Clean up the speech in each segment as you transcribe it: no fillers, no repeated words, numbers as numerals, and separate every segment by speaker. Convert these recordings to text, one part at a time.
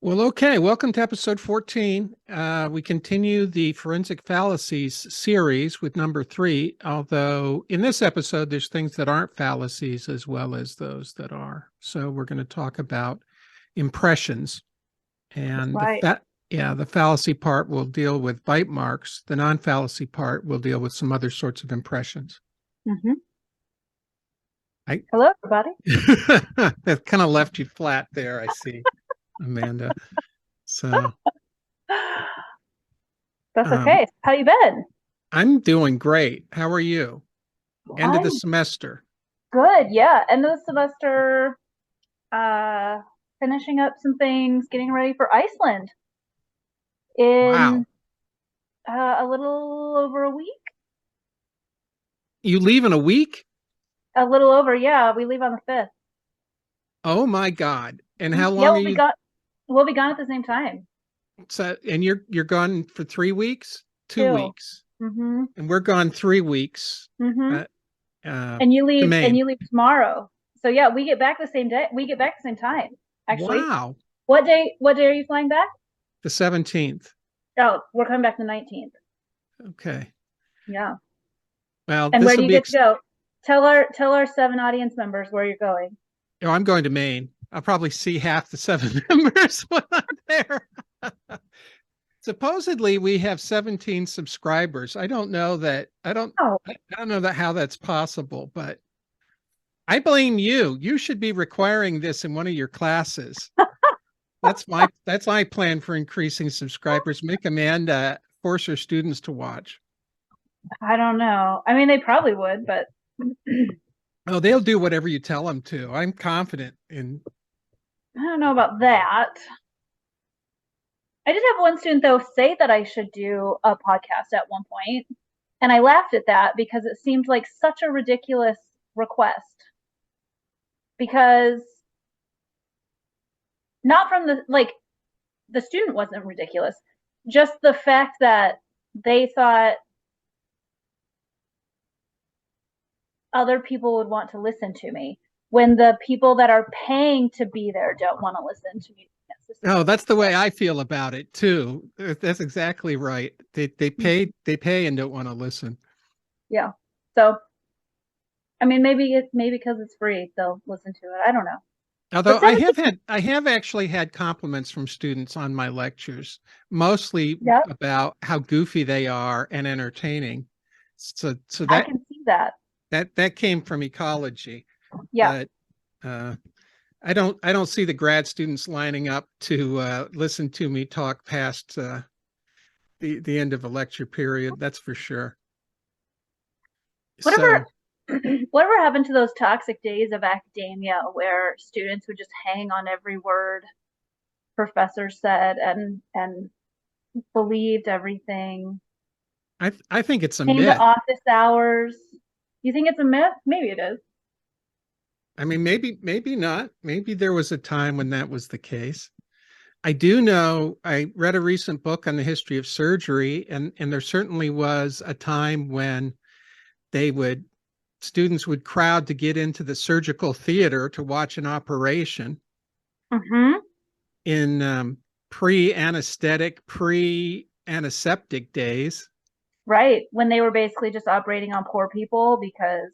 Speaker 1: Well, okay. Welcome to episode 14. We continue the forensic fallacies series with number 3, although in this episode, there's things that aren't fallacies as well as those that are. So we're going to talk about impressions. And
Speaker 2: Right.
Speaker 1: the fallacy part will deal with bite marks. The non-fallacy part will deal with some other sorts of impressions.
Speaker 2: hmm
Speaker 1: I
Speaker 2: Hello, everybody.
Speaker 1: that kind of left you flat there, I see, Amanda. So
Speaker 2: That's
Speaker 1: um,
Speaker 2: okay. How you been?
Speaker 1: I'm doing great. How are you? End of the
Speaker 2: I'm
Speaker 1: semester.
Speaker 2: good. Yeah. End of the semester, uh, finishing up some things, getting ready for Iceland in
Speaker 1: Wow.
Speaker 2: a little over a week.
Speaker 1: You leave in a week?
Speaker 2: A little over, yeah. We leave on the 5th.
Speaker 1: Oh my God. And how
Speaker 2: Yeah,
Speaker 1: long are you
Speaker 2: we'll be gone at the same time.
Speaker 1: and you're gone for 3 weeks?
Speaker 2: 2.
Speaker 1: 2 weeks.
Speaker 2: Mm-hmm.
Speaker 1: And we're gone 3 weeks
Speaker 2: Mm-hmm.
Speaker 1: uh, uh
Speaker 2: And you
Speaker 1: to
Speaker 2: leave and
Speaker 1: Maine.
Speaker 2: you leave tomorrow. So yeah, we get back the same day. We get back the same time, actually.
Speaker 1: Wow.
Speaker 2: What day are you flying back?
Speaker 1: The 17th.
Speaker 2: Oh, we're coming back the 19th.
Speaker 1: Okay.
Speaker 2: Yeah.
Speaker 1: Well,
Speaker 2: And
Speaker 1: this
Speaker 2: where
Speaker 1: will
Speaker 2: do you
Speaker 1: be
Speaker 2: get to go? Tell our 7 audience members where you're going.
Speaker 1: oh, I'm going to Maine. I'll probably see half the 7 members when I'm there. Supposedly we have 17 subscribers. I don't know that
Speaker 2: Oh,
Speaker 1: I don't know that how that's possible, but I blame you. You should be requiring this in one of your classes. That's my plan for increasing subscribers. Make Amanda force her students to watch.
Speaker 2: I don't know. I mean, they probably would, but
Speaker 1: Oh, they'll do whatever you tell them to. I'm confident in.
Speaker 2: I don't know about that. I did have one student though say that I should do a podcast at one point, and I laughed at that because it seemed like such a ridiculous request. Because not from the student wasn't ridiculous, just the fact that they thought other people would want to listen to me when the people that are paying to be there don't want to listen to me
Speaker 1: Oh,
Speaker 2: necessarily.
Speaker 1: that's the way I feel about it too. That's exactly right. They pay and don't want to listen.
Speaker 2: Yeah. So, I mean, maybe because it's free, they'll listen to it. I don't know.
Speaker 1: Although
Speaker 2: But 17,
Speaker 1: I have actually had compliments from students on my lectures, mostly
Speaker 2: yeah,
Speaker 1: about how goofy they are and entertaining. So
Speaker 2: I can see that.
Speaker 1: that came from ecology,
Speaker 2: Yeah.
Speaker 1: but uh, I don't see the grad students lining up to listen to me talk past the end of a lecture period. That's for sure.
Speaker 2: Whatever
Speaker 1: So
Speaker 2: whatever happened to those toxic days of academia where students would just hang on every word professors said and believed everything,
Speaker 1: I think it's a
Speaker 2: came to
Speaker 1: myth.
Speaker 2: office hours. You think it's a myth? Maybe it is.
Speaker 1: I mean, maybe not. Maybe there was a time when that was the case. I do know I read a recent book on the history of surgery, and there certainly was a time when they would students would crowd to get into the surgical theater to watch an operation
Speaker 2: Mm-hmm.
Speaker 1: in pre-anesthetic, pre-antiseptic days.
Speaker 2: Right. When they were basically just operating on poor people because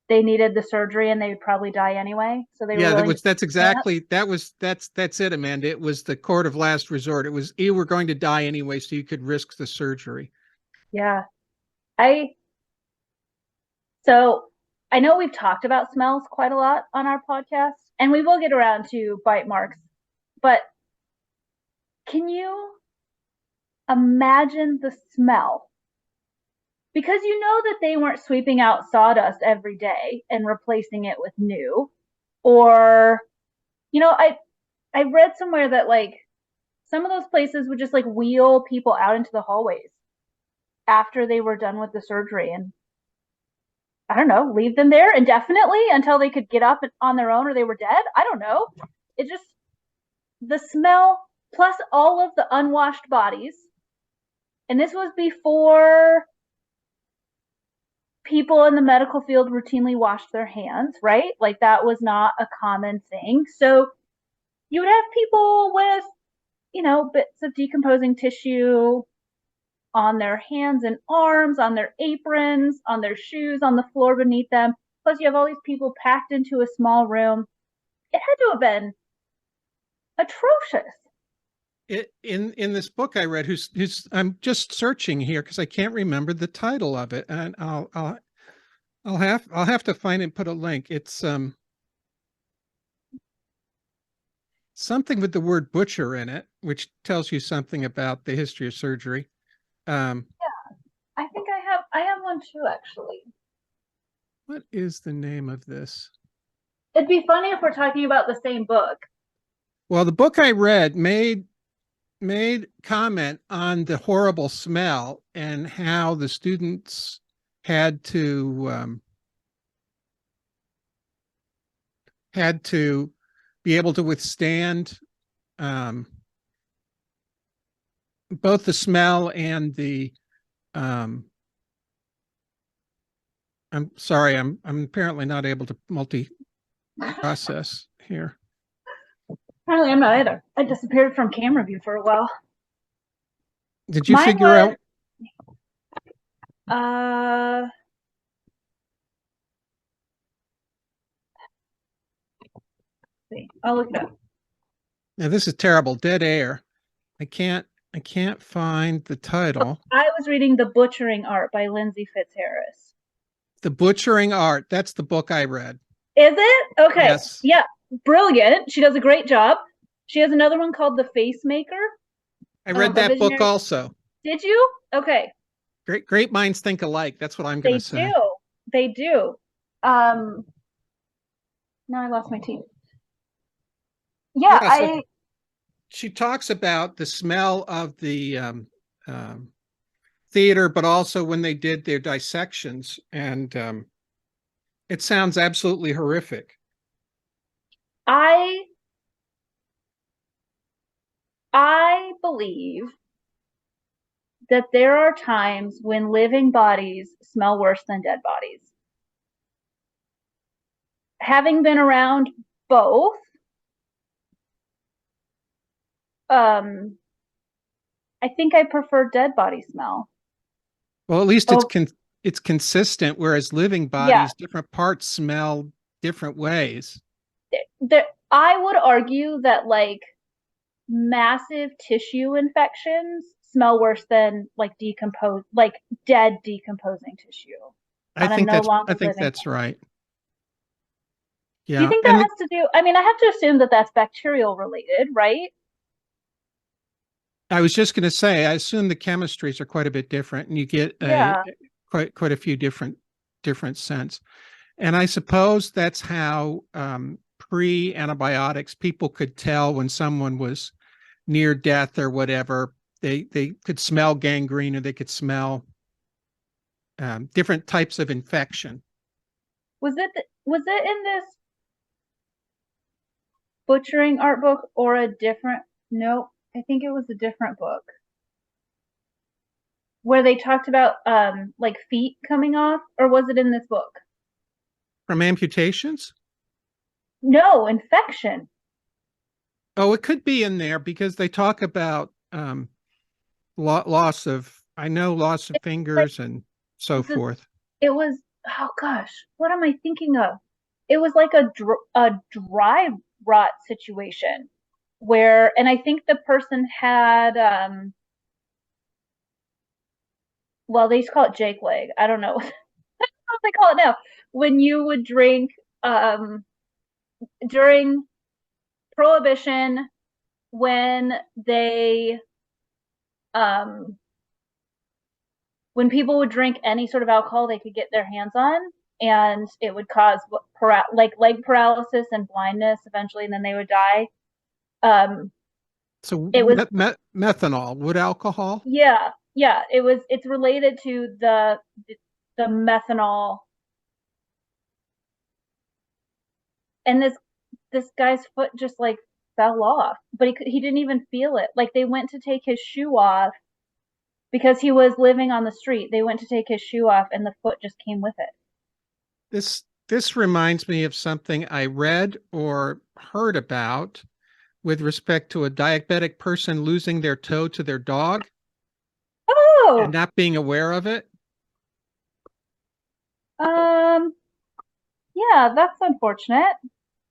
Speaker 2: they needed the surgery and they would probably die anyway. So they were
Speaker 1: Yeah,
Speaker 2: willing to
Speaker 1: that's
Speaker 2: chance.
Speaker 1: exactly that's it, Amanda. It was the court of last resort. It was you were going to die anyway, so you could risk the surgery.
Speaker 2: Yeah. I so I know we've talked about smells quite a lot on our podcast, and we will get around to bite marks, but can you imagine the smell? Because you know that they weren't sweeping out sawdust every day and replacing it with new. Or, I read somewhere that like some of those places would just like wheel people out into the hallways after they were done with the surgery and I don't know, leave them there indefinitely until they could get up on their own or they were dead. I don't know. It just the smell plus all of the unwashed bodies. And this was before people in the medical field routinely washed their hands, right? Like that was not a common thing. So you would have people with bits of decomposing tissue on their hands and arms, on their aprons, on their shoes, on the floor beneath them. Plus, you have all these people packed into a small room. It had to have been atrocious.
Speaker 1: In this book I read, who's I'm just searching here because I can't remember the title of it, and I'll have to find and put a link. It's something with the word butcher in it, which tells you something about the history of surgery.
Speaker 2: Yeah, I think I have one too, actually.
Speaker 1: What is the name of this?
Speaker 2: It'd be funny if we're talking about the same book.
Speaker 1: Well, the book I read made comment on the horrible smell and how the students had to be able to withstand both the smell and the I'm sorry, I'm apparently not able to multi-process here.
Speaker 2: Apparently, I'm not either. I disappeared from camera view for a while.
Speaker 1: Did you figure out?
Speaker 2: See, I'll look it up.
Speaker 1: Now this is terrible. Dead air. I can't find the title.
Speaker 2: I was reading The Butchering Art by Lindsay Fitzharris.
Speaker 1: The Butchering Art. That's the book I read.
Speaker 2: Is it? Okay.
Speaker 1: Yes.
Speaker 2: Yeah. Brilliant. She does a great job. She has another one called The Face Maker.
Speaker 1: I read that book also.
Speaker 2: Did you? Okay.
Speaker 1: Great minds think alike. That's what I'm going to say.
Speaker 2: They do. Now I lost my teeth. Yeah, so
Speaker 1: she talks about the smell of the theater, but also when they did their dissections, and it sounds absolutely horrific.
Speaker 2: I believe that there are times when living bodies smell worse than dead bodies. Having been around both, I think I prefer dead body smell.
Speaker 1: Well, at least it's consistent, whereas living bodies, different parts smell different ways.
Speaker 2: I would argue that like massive tissue infections smell worse than like dead decomposing tissue.
Speaker 1: I think that's right.
Speaker 2: Yeah. Do you think that has to do? I mean, I have to assume that that's bacterial related, right?
Speaker 1: I was just going to say, I assume the chemistries are quite a bit different, and you get quite a few different scents. And I suppose that's how pre-antibiotics people could tell when someone was near death or whatever. They could smell gangrene, or they could smell different types of infection.
Speaker 2: Was it in this Butchering Art book or a different? Nope, I think it was a different book where they talked about like feet coming off, or was it in this book?
Speaker 1: From amputations?
Speaker 2: No, infection.
Speaker 1: Oh, it could be in there because they talk about loss of fingers and so forth.
Speaker 2: It was, oh gosh, what am I thinking of? It was like a dry rot situation where, and I think the person had, well, they used to call it Jake leg. I don't know what they call it now. When you would drink during Prohibition, when people would drink any sort of alcohol they could get their hands on, and it would cause like leg paralysis and blindness eventually, and then they would die.
Speaker 1: So it was methanol, wood alcohol.
Speaker 2: Yeah, it's related to the methanol. And this guy's foot just like fell off, but he didn't even feel it. Like they went to take his shoe off because he was living on the street. They went to take his shoe off, and the foot just came with it.
Speaker 1: This reminds me of something I read or heard about with respect to a diabetic person losing their toe to their dog and
Speaker 2: Oh,
Speaker 1: not being aware of it?
Speaker 2: um, yeah, that's unfortunate.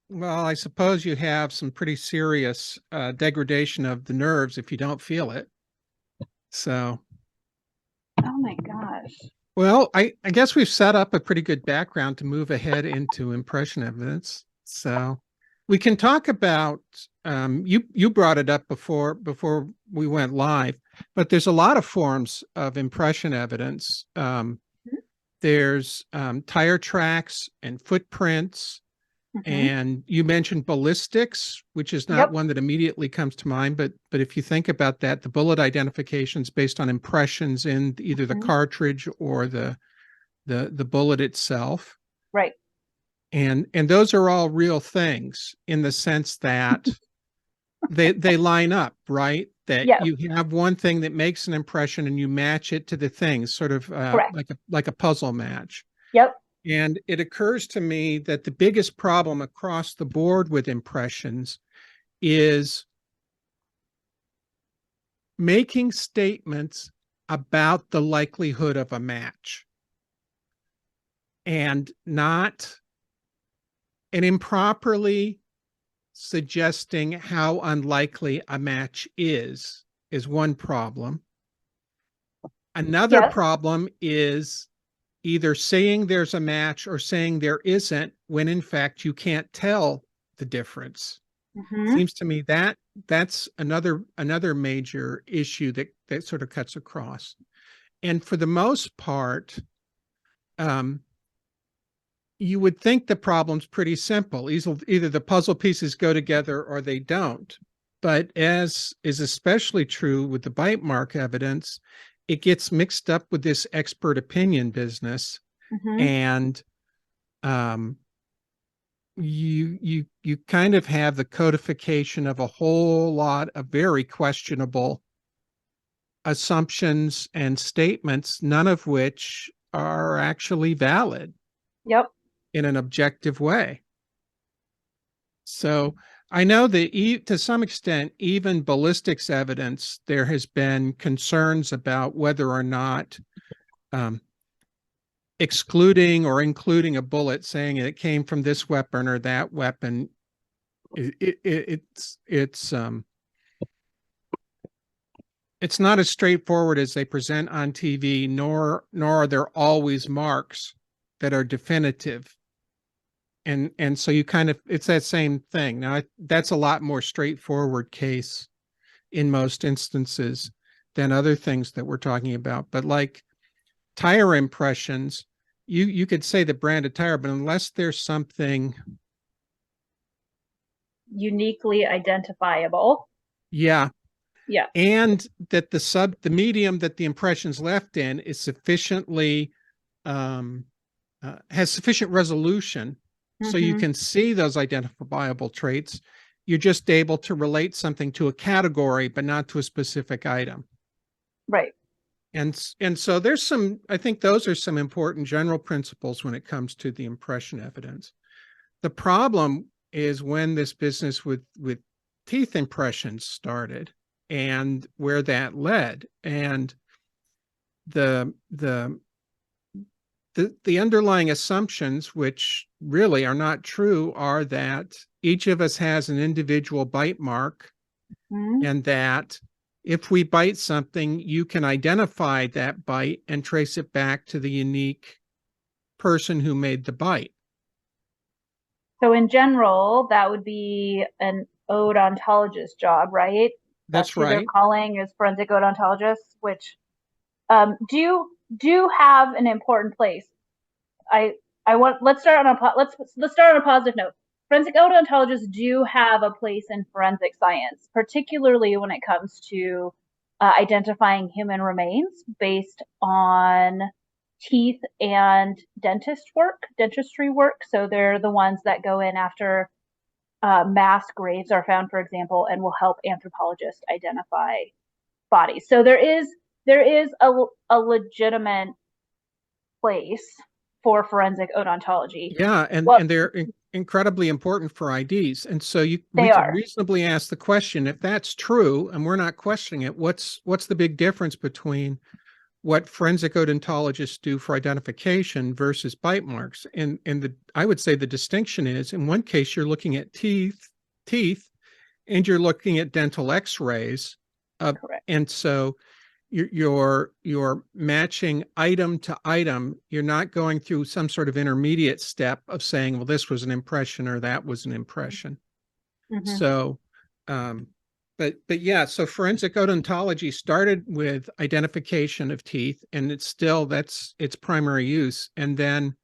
Speaker 1: Well, I suppose you have some pretty serious degradation of the nerves if you don't feel it. So,
Speaker 2: Oh my gosh.
Speaker 1: well, I guess we've set up a pretty good background to move ahead into impression evidence. So we can talk about you brought it up before we went live, but there's a lot of forms of impression evidence. There's tire tracks and footprints.
Speaker 2: Mm-hmm.
Speaker 1: And you mentioned ballistics, which is not
Speaker 2: Yep.
Speaker 1: one that immediately comes to mind, but if you think about that, the bullet identifications based on impressions in either the
Speaker 2: Mm-hmm.
Speaker 1: cartridge or the bullet itself.
Speaker 2: Right.
Speaker 1: And those are all real things in the sense that they line up, right? That
Speaker 2: Yes.
Speaker 1: you have one thing that makes an impression and you match it to the things, sort of
Speaker 2: Correct.
Speaker 1: like a puzzle match.
Speaker 2: Yep.
Speaker 1: And it occurs to me that the biggest problem across the board with impressions is making statements about the likelihood of a match and not and improperly suggesting how unlikely a match is one problem. Another
Speaker 2: Yes.
Speaker 1: problem is either saying there's a match or saying there isn't when in fact you can't tell the difference.
Speaker 2: Mm-hmm.
Speaker 1: Seems to me that that's another major issue that sort of cuts across. And for the most part, um, you would think the problem's pretty simple. Either the puzzle pieces go together or they don't. But as is especially true with the bite mark evidence, it gets mixed up with this expert opinion business,
Speaker 2: Mm-hmm.
Speaker 1: and um, you kind of have the codification of a whole lot of very questionable assumptions and statements, none of which are actually valid
Speaker 2: Yep.
Speaker 1: in an objective way. So I know that to some extent, even ballistics evidence, there has been concerns about whether or not um, excluding or including a bullet saying it came from this weapon or that weapon. It's not as straightforward as they present on TV, nor are there always marks that are definitive. And so you kind of it's that same thing. Now that's a lot more straightforward case in most instances than other things that we're talking about. But like tire impressions, you could say the brand of tire, but unless there's something,
Speaker 2: Uniquely identifiable.
Speaker 1: yeah,
Speaker 2: Yeah.
Speaker 1: and that the medium that the impression's left in is sufficiently um, has sufficient resolution so you
Speaker 2: Mm-hmm.
Speaker 1: can see those identifiable traits. You're just able to relate something to a category, but not to a specific item.
Speaker 2: Right.
Speaker 1: And so there's some, I think those are some important general principles when it comes to the impression evidence. The problem is when this business with teeth impressions started and where that led. And the the the underlying assumptions, which really are not true, are that each of us has an individual bite mark,
Speaker 2: Mm-hmm.
Speaker 1: and that if we bite something, you can identify that bite and trace it back to the unique person who made the bite.
Speaker 2: So in general, that would be an odontologist job, right? That's
Speaker 1: That's
Speaker 2: who they're
Speaker 1: right.
Speaker 2: calling is forensic odontologists, which do have an important place. I I want let's start on a positive note. Forensic odontologists do have a place in forensic science, particularly when it comes to identifying human remains based on teeth and dentistry work. So they're the ones that go in after mass graves are found, for example, and will help anthropologists identify bodies. So there is a legitimate place for forensic odontology.
Speaker 1: Yeah,
Speaker 2: Well,
Speaker 1: and they're incredibly important for IDs. And so we
Speaker 2: They
Speaker 1: could
Speaker 2: are.
Speaker 1: reasonably ask the question, if that's true, and we're not questioning it, what's the big difference between what forensic odontologists do for identification versus bite marks? And I would say the distinction is, in one case, you're looking at teeth, and you're looking at dental x-rays.
Speaker 2: Correct.
Speaker 1: And so you're matching item to item. You're not going through some sort of intermediate step of saying, well, this was an impression or that was an impression.
Speaker 2: Mm-hmm.
Speaker 1: So, but yeah, so forensic odontology started with identification of teeth, and that's its primary use. And then,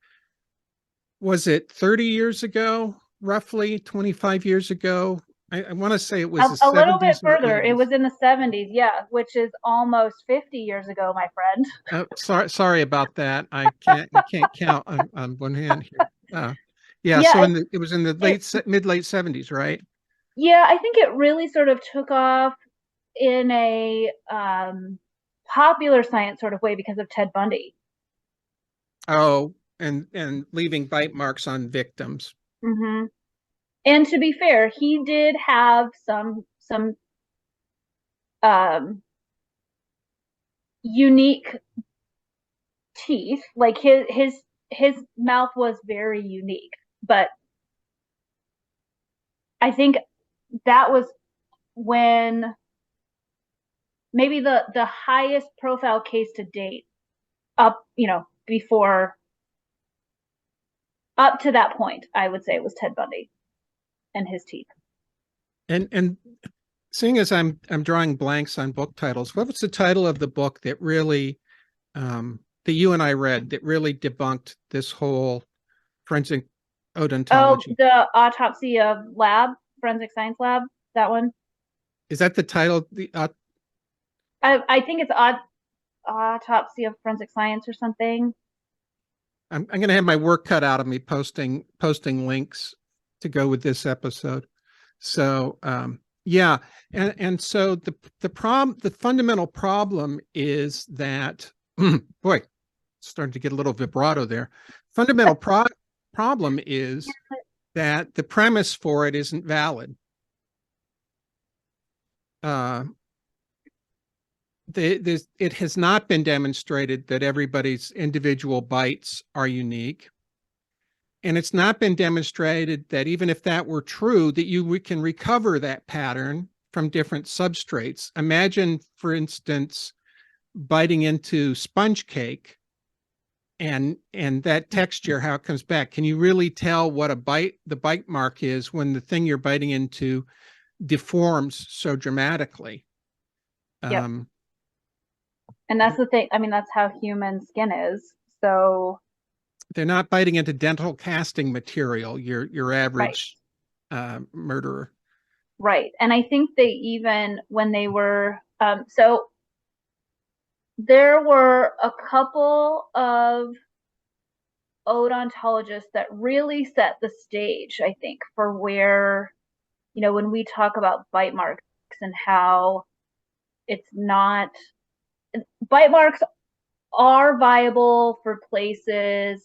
Speaker 1: was it 30 years ago, roughly 25 years ago? I want to say it was the
Speaker 2: A little bit
Speaker 1: 70s or
Speaker 2: further, it
Speaker 1: 80s.
Speaker 2: was in the 70s, yeah, which is almost 50 years ago, my friend.
Speaker 1: Sorry about that. I can't count on one hand here. Yeah,
Speaker 2: Yeah,
Speaker 1: so it was in the mid late 70s, right?
Speaker 2: yeah, I think it really sort of took off in a popular science sort of way because of Ted Bundy.
Speaker 1: Oh, and leaving bite marks on victims.
Speaker 2: Mm-hmm. And to be fair, he did have some um, unique teeth. Like his mouth was very unique, but I think that was when maybe the highest profile case to date up, before up to that point, I would say it was Ted Bundy and his teeth.
Speaker 1: And seeing as I'm drawing blanks on book titles, what was the title of the book that really that you and I read that really debunked this whole forensic
Speaker 2: Oh,
Speaker 1: odontology?
Speaker 2: the autopsy of lab, forensic science lab, that one.
Speaker 1: Is that the title?
Speaker 2: I think it's autopsy of forensic science or something.
Speaker 1: I'm going to have my work cut out of me posting links to go with this episode. So yeah, and so the fundamental problem is that boy, starting to get a little vibrato there. Fundamental problem is that the premise for it isn't valid. It has not been demonstrated that everybody's individual bites are unique. And it's not been demonstrated that even if that were true, that we can recover that pattern from different substrates. Imagine, for instance, biting into sponge cake and that texture, how it comes back. Can you really tell what the bite mark is when the thing you're biting into deforms so dramatically?
Speaker 2: Yep. And that's the thing. I mean, that's how human skin is. So
Speaker 1: they're not biting into dental casting material, your
Speaker 2: right.
Speaker 1: average murderer.
Speaker 2: Right. And I think they even when they were so there were a couple of odontologists that really set the stage, I think, for where, when we talk about bite marks and how it's not bite marks are viable for places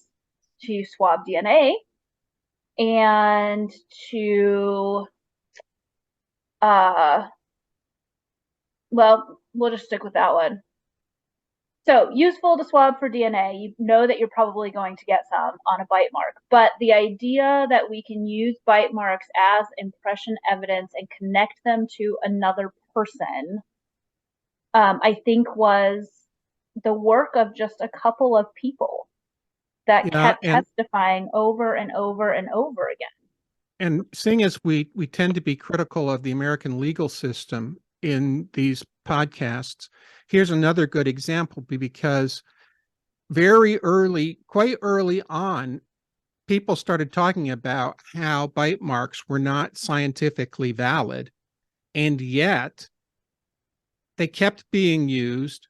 Speaker 2: to swab DNA and to well, we'll just stick with that one. So useful to swab for DNA. You know that you're probably going to get some on a bite mark, but the idea that we can use bite marks as impression evidence and connect them to another person, I think was the work of just a couple of people that
Speaker 1: Yeah,
Speaker 2: kept testifying over and over and over again.
Speaker 1: And seeing as we tend to be critical of the American legal system in these podcasts, here's another good example, because quite early on, people started talking about how bite marks were not scientifically valid, and yet they kept being used.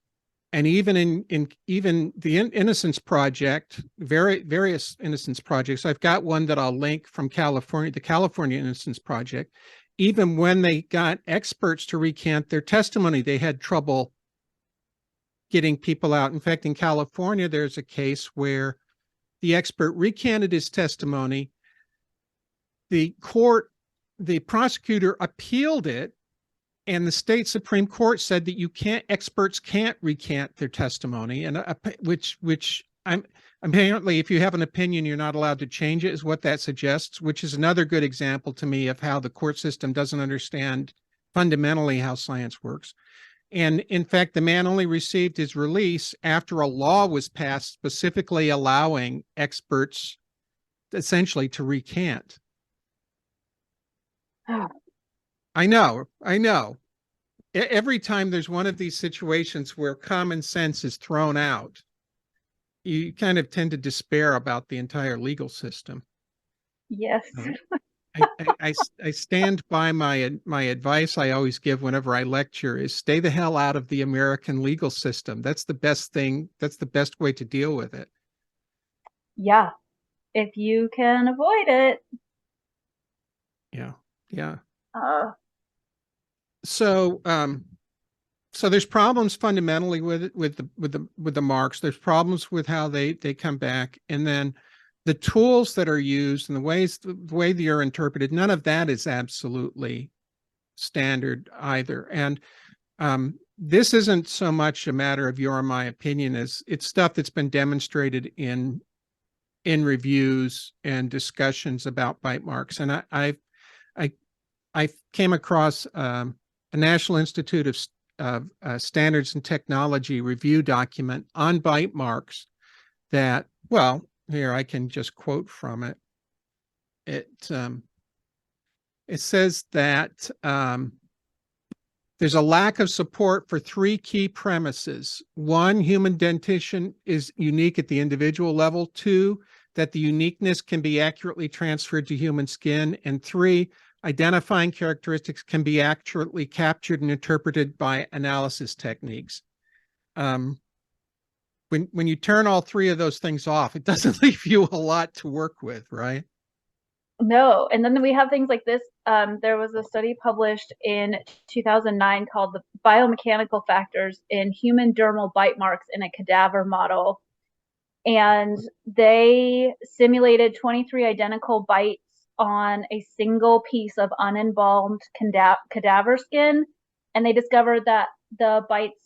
Speaker 1: And even in even the Innocence Project, various Innocence projects, I've got one that I'll link from California, the California Innocence Project. Even when they got experts to recant their testimony, they had trouble getting people out. In fact, in California, there's a case where the expert recanted his testimony. the prosecutor appealed it, and the state Supreme Court said that experts can't recant their testimony, and which I'm apparently, if you have an opinion, you're not allowed to change it, is what that suggests, which is another good example to me of how the court system doesn't understand fundamentally how science works. And in fact, the man only received his release after a law was passed specifically allowing experts essentially to recant. I know. Every time there's one of these situations where common sense is thrown out, you kind of tend to despair about the entire legal system.
Speaker 2: Yes.
Speaker 1: I stand by my advice I always give whenever I lecture is stay the hell out of the American legal system. That's the best thing. That's the best way to deal with it.
Speaker 2: Yeah. If you can avoid it.
Speaker 1: Yeah. Yeah.
Speaker 2: Uh,
Speaker 1: So so there's problems fundamentally with it, with the marks. There's problems with how they come back, and then the tools that are used and the way they are interpreted. None of that is absolutely standard either. And this isn't so much a matter of your or my opinion as it's stuff that's been demonstrated in reviews and discussions about bite marks. And I came across a National Institute of Standards and Technology review document on bite marks that, well, here I can just quote from it. It says that there's a lack of support for three key premises. One, human dentition is unique at the individual level. Two, that the uniqueness can be accurately transferred to human skin. And three, identifying characteristics can be accurately captured and interpreted by analysis techniques. When you turn all three of those things off, it doesn't leave you a lot to work with, right?
Speaker 2: No. And then we have things like this. There was a study published in 2009 called The Biomechanical Factors in Human Dermal Bite Marks in a Cadaver Model. And they simulated 23 identical bites on a single piece of unembalmed cadaver skin. And they discovered that the bites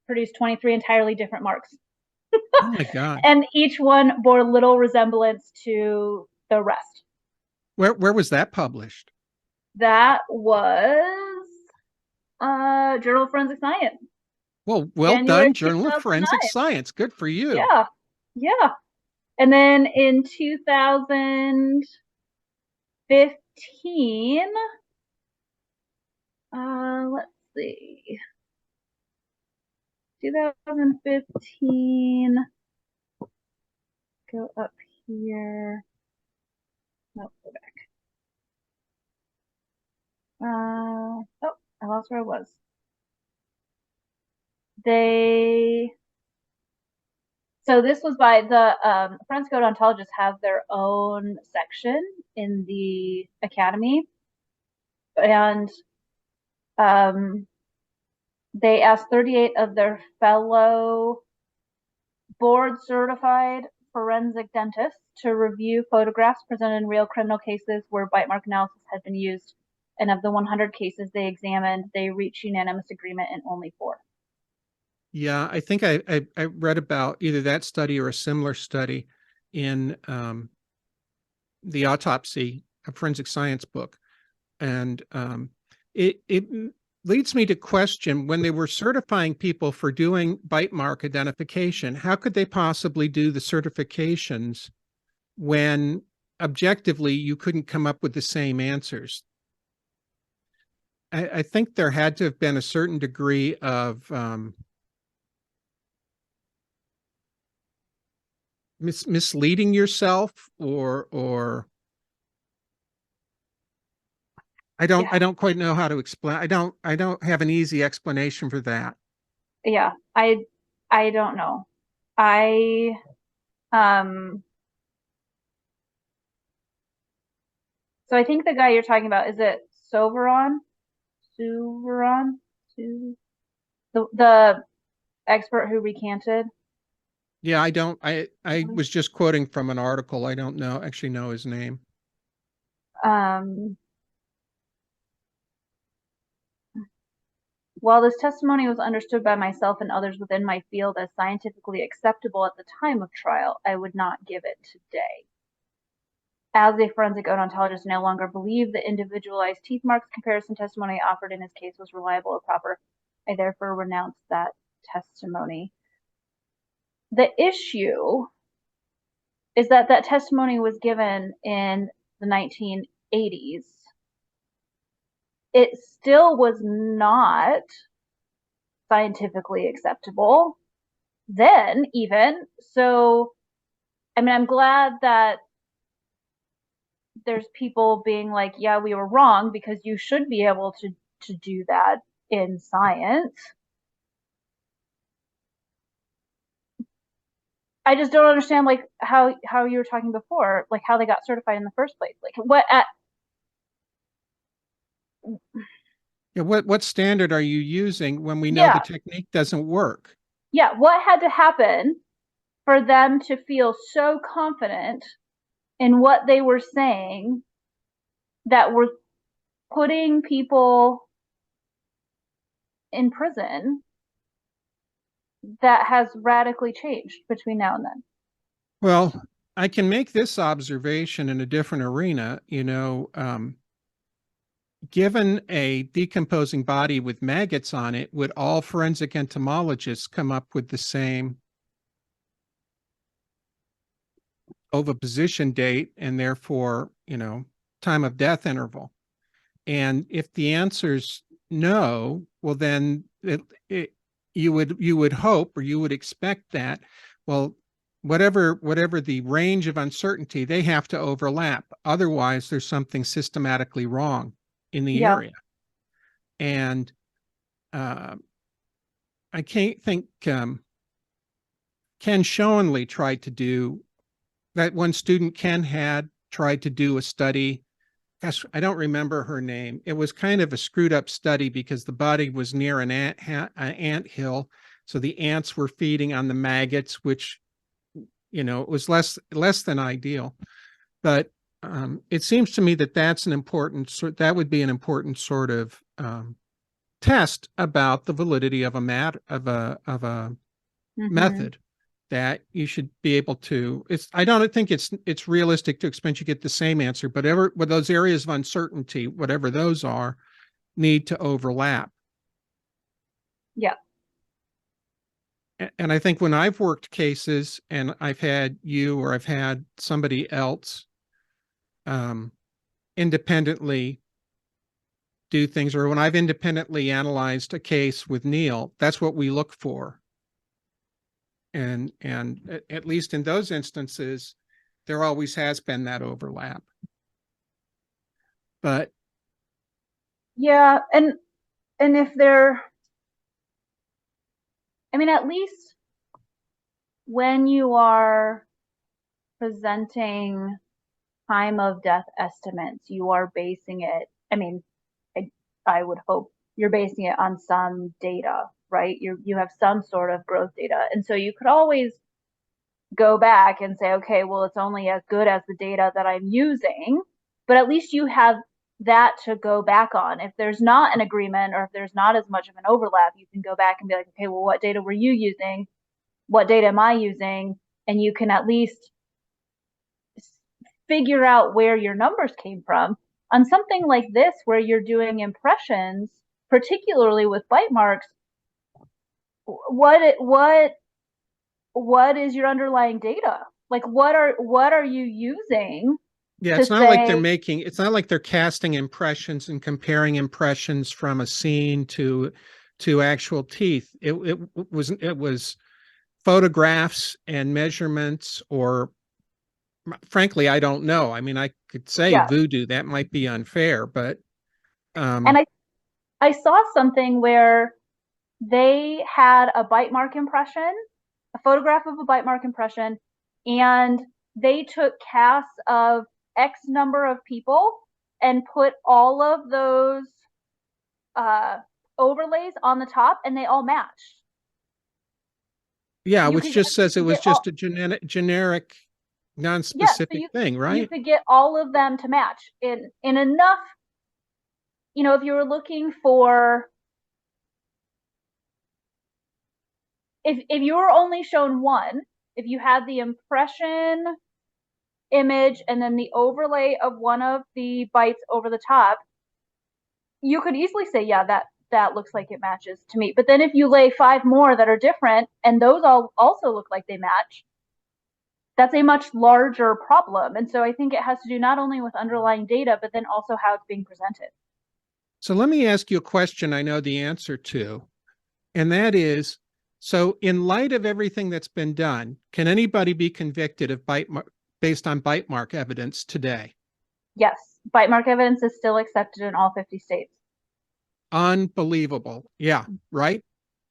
Speaker 2: produced 23 entirely different marks.
Speaker 1: Oh my God.
Speaker 2: And each one bore little resemblance to the rest.
Speaker 1: Where was that published?
Speaker 2: That was Journal of Forensic Science.
Speaker 1: Well
Speaker 2: January
Speaker 1: done, Journal of
Speaker 2: 2009.
Speaker 1: Forensic Science. Good for you.
Speaker 2: Yeah. And then in 2015, let's see, 2015, go up here. Nope, go back. Oh, I lost where I was. So this was by the forensic odontologists have their own section in the academy, and they asked 38 of their fellow board certified forensic dentists to review photographs presented in real criminal cases where bite mark analysis had been used. And of the 100 cases they examined, they reached unanimous agreement in only 4.
Speaker 1: Yeah, I think I read about either that study or a similar study in the autopsy, a forensic science book. And it leads me to question, when they were certifying people for doing bite mark identification, how could they possibly do the certifications when objectively you couldn't come up with the same answers? I think there had to have been a certain degree of misleading yourself, or I don't quite know how to explain. I don't have an easy explanation for that.
Speaker 2: Yeah, I don't know. So I think the guy you're talking about, is it Soveron? The expert who recanted?
Speaker 1: Yeah, I was just quoting from an article. I don't actually know his name.
Speaker 2: Um, While this testimony was understood by myself and others within my field as scientifically acceptable at the time of trial, I would not give it today. As a forensic odontologist, I no longer believe the individualized teeth marks comparison testimony offered in his case was reliable or proper. I therefore renounce that testimony. The issue is that that testimony was given in the 1980s. It still was not scientifically acceptable then, even. So, I mean, I'm glad that there's people being like, yeah, we were wrong, because you should be able to do that in science. I just don't understand, like, how you were talking before, like how they got certified in the first place. Like, what at
Speaker 1: Yeah, what standard are you using when we know the
Speaker 2: yeah,
Speaker 1: technique doesn't work?
Speaker 2: yeah, what had to happen for them to feel so confident in what they were saying that were putting people in prison that has radically changed between now and then?
Speaker 1: Well, I can make this observation in a different arena. Given a decomposing body with maggots on it, would all forensic entomologists come up with the same oviposition date and therefore, time of death interval? And if the answer's no, well, then you would hope, or you would expect that, well, whatever the range of uncertainty, they have to overlap. Otherwise, there's something systematically wrong in the
Speaker 2: Yeah.
Speaker 1: area. And I can't think Ken Schoenly tried to do that. One student Ken had tried to do a study. Gosh, I don't remember her name. It was kind of a screwed up study because the body was near an ant hill. So the ants were feeding on the maggots, which, it was less than ideal. But it seems to me that that would be an important sort of test about the validity of a method, that you should be able to. I don't think it's realistic to expect you get the same answer, but those areas of uncertainty, whatever those are, need to overlap.
Speaker 2: Yeah.
Speaker 1: And I think when I've worked cases and I've had you or I've had somebody else independently do things, or when I've independently analyzed a case with Neil, that's what we look for. And at least in those instances, there always has been that overlap. But
Speaker 2: Yeah, and if they're, I mean, at least when you are presenting time of death estimates, you are basing it, I mean, I would hope you're basing it on some data, right? You have some sort of growth data. And so you could always go back and say, okay, well, it's only as good as the data that I'm using, but at least you have that to go back on. If there's not an agreement, or if there's not as much of an overlap, you can go back and be like, okay, well, what data were you using? What data am I using? And you can at least figure out where your numbers came from. On something like this, where you're doing impressions, particularly with bite marks, what is your underlying data? Like, what are you using
Speaker 1: yeah,
Speaker 2: to say?
Speaker 1: it's not like they're casting impressions and comparing impressions from a scene to actual teeth. It was photographs and measurements, or frankly, I don't know. I mean, I could say
Speaker 2: Yeah.
Speaker 1: voodoo, that might be unfair, but
Speaker 2: And I saw something where they had a bite mark impression, a photograph of a bite mark impression, and they took casts of X number of people and put all of those uh, overlays on the top, and they all matched.
Speaker 1: yeah,
Speaker 2: You
Speaker 1: which
Speaker 2: could
Speaker 1: just says it was
Speaker 2: get all,
Speaker 1: just a generic
Speaker 2: Yeah, so
Speaker 1: non-specific thing,
Speaker 2: you
Speaker 1: right?
Speaker 2: could get all of them to match in enough, if you were looking for, if you were only shown one, if you had the impression image and then the overlay of one of the bytes over the top, you could easily say, yeah, that looks like it matches to me. But then if you lay 5 more that are different and those all also look like they match, that's a much larger problem. And so I think it has to do not only with underlying data, but then also how it's being presented.
Speaker 1: So let me ask you a question I know the answer to, and that is, so in light of everything that's been done, can anybody be convicted of based on bite mark evidence today?
Speaker 2: Yes, bite mark evidence is still accepted in all 50 states.
Speaker 1: Unbelievable. Yeah, right?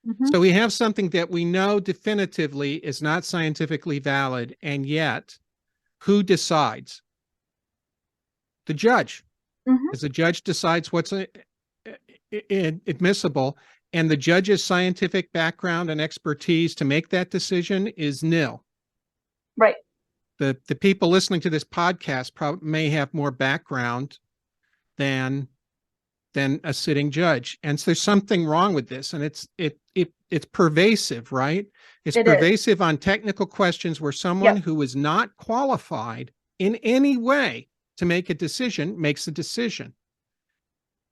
Speaker 2: Mm-hmm.
Speaker 1: So we have something that we know definitively is not scientifically valid, and yet who decides? The judge.
Speaker 2: Mm-hmm.
Speaker 1: As the judge decides what's admissible, and the judge's scientific background and expertise to make that decision is nil.
Speaker 2: Right.
Speaker 1: The people listening to this podcast may have more background than a sitting judge, and so there's something wrong with this, and it's pervasive, right? It's
Speaker 2: It is.
Speaker 1: pervasive on technical questions where someone
Speaker 2: Yep.
Speaker 1: who is not qualified in any way to make a decision makes a decision,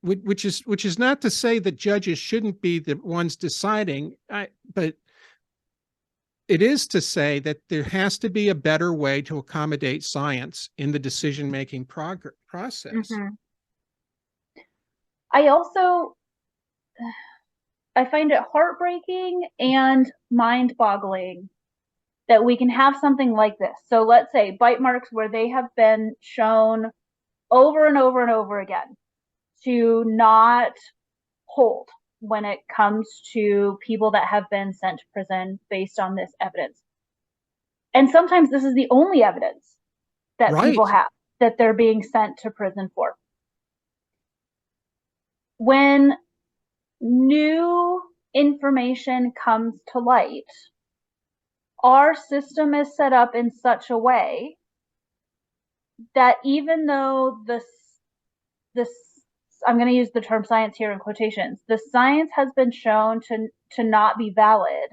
Speaker 1: which is not to say that judges shouldn't be the ones deciding, but it is to say that there has to be a better way to accommodate science in the decision-making process.
Speaker 2: Mm-hmm. I also I find it heartbreaking and mind-boggling that we can have something like this. So let's say bite marks where they have been shown over and over and over again to not hold when it comes to people that have been sent to prison based on this evidence. And sometimes this is the only evidence that people
Speaker 1: Right.
Speaker 2: have that they're being sent to prison for. When new information comes to light, our system is set up in such a way that even though this I'm going to use the term science here in quotations, the science has been shown to not be valid,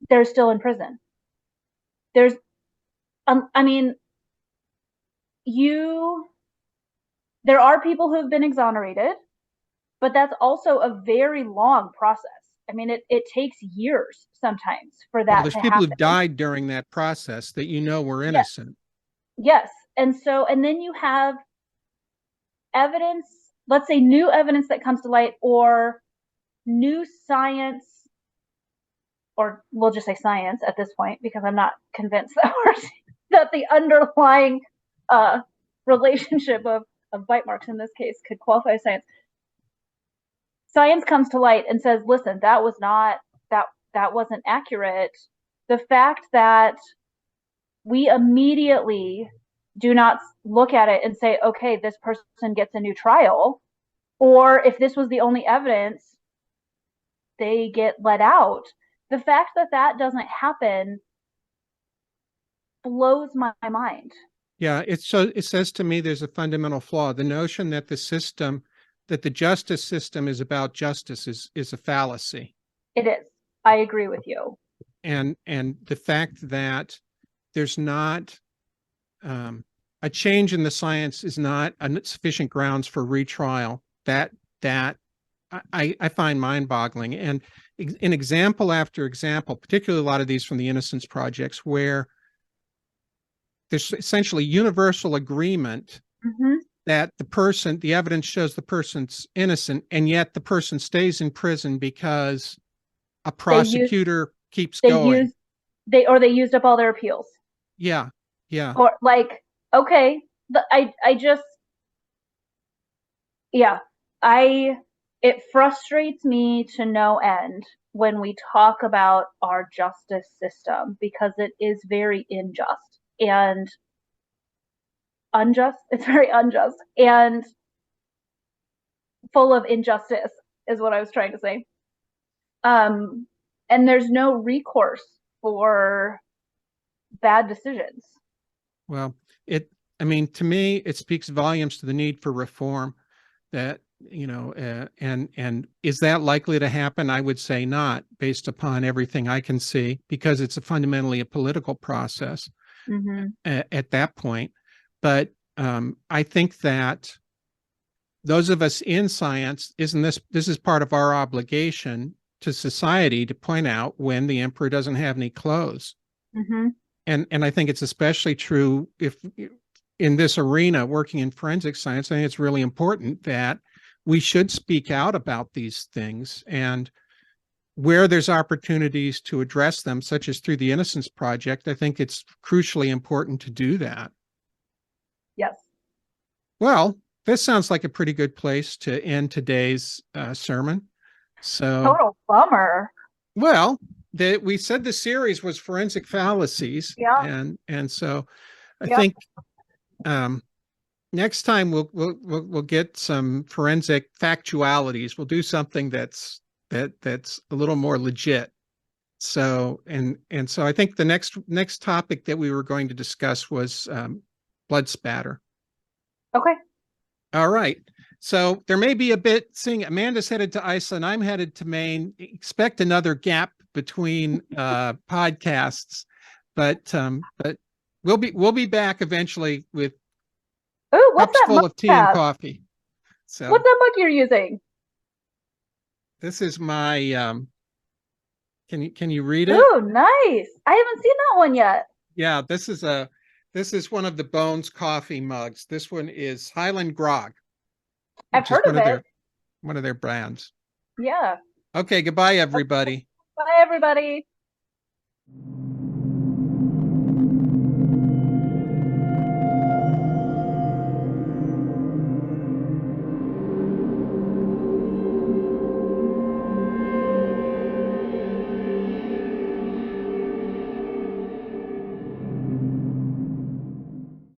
Speaker 2: they're still in prison. There's I mean, you there are people who have been exonerated, but that's also a very long process. I mean, it takes years sometimes for
Speaker 1: Well,
Speaker 2: that
Speaker 1: there's
Speaker 2: to
Speaker 1: people who've
Speaker 2: happen.
Speaker 1: died during that process that were
Speaker 2: Yes,
Speaker 1: innocent.
Speaker 2: yes. And then you have evidence, let's say new evidence that comes to light, or new science, or we'll just say science at this point because I'm not convinced that that the underlying uh, relationship of bite marks in this case could qualify as science. Science comes to light and says, listen, that wasn't accurate. The fact that we immediately do not look at it and say, okay, this person gets a new trial, or if this was the only evidence, they get let out. The fact that that doesn't happen blows my mind.
Speaker 1: Yeah, it says to me there's a fundamental flaw. The notion that the justice system is about justice is a fallacy.
Speaker 2: It is. I agree with you.
Speaker 1: And the fact that there's not a change in the science is not sufficient grounds for retrial. That I find mind-boggling. And in example after example, particularly a lot of these from the Innocence Projects, where there's essentially universal agreement
Speaker 2: Mm-hmm.
Speaker 1: that the evidence shows the person's innocent, and yet the person stays in prison because a
Speaker 2: They use
Speaker 1: prosecutor keeps
Speaker 2: they
Speaker 1: going.
Speaker 2: use they used up all their appeals.
Speaker 1: Yeah, yeah.
Speaker 2: Or like, okay, I just, yeah, I it frustrates me to no end when we talk about our justice system because it is very unjust and unjust. It's very unjust and full of injustice is what I was trying to say. Um, and there's no recourse for bad decisions.
Speaker 1: Well, I mean, to me, it speaks volumes to the need for reform. That, and is that likely to happen? I would say not, based upon everything I can see, because it's fundamentally a political process at that point. But I think that those of us in science, this is part of our obligation to society to point out when the emperor doesn't have any clothes. And I think it's especially true if in this arena, working in forensic science, I think it's really important that we should speak out about these things, and where there's opportunities to address them, such as through the Innocence Project, I think it's crucially important to do that.
Speaker 2: Yes.
Speaker 1: Well, this sounds like a pretty good place to end today's sermon. So,
Speaker 2: total bummer.
Speaker 1: Well, we said the series was forensic fallacies,
Speaker 2: Yeah.
Speaker 1: and so I think next time we'll get some forensic factualities. We'll do something that's a little more legit. So so I think the next topic that we were going to discuss was blood spatter.
Speaker 2: Okay.
Speaker 1: All right. So there may be a bit, seeing Amanda's headed to Iceland, I'm headed to Maine. Expect another gap between podcasts, but we'll be back eventually with cups full of tea and coffee. So
Speaker 2: what's that book you're using?
Speaker 1: This is my can you read it?
Speaker 2: Oh, nice. I haven't seen that one yet.
Speaker 1: Yeah, this is one of the Bones coffee mugs. This one is Highland Grog.
Speaker 2: I've heard of it.
Speaker 1: One of their brands.
Speaker 2: Yeah.
Speaker 1: Okay, goodbye, everybody.
Speaker 2: Bye, everybody.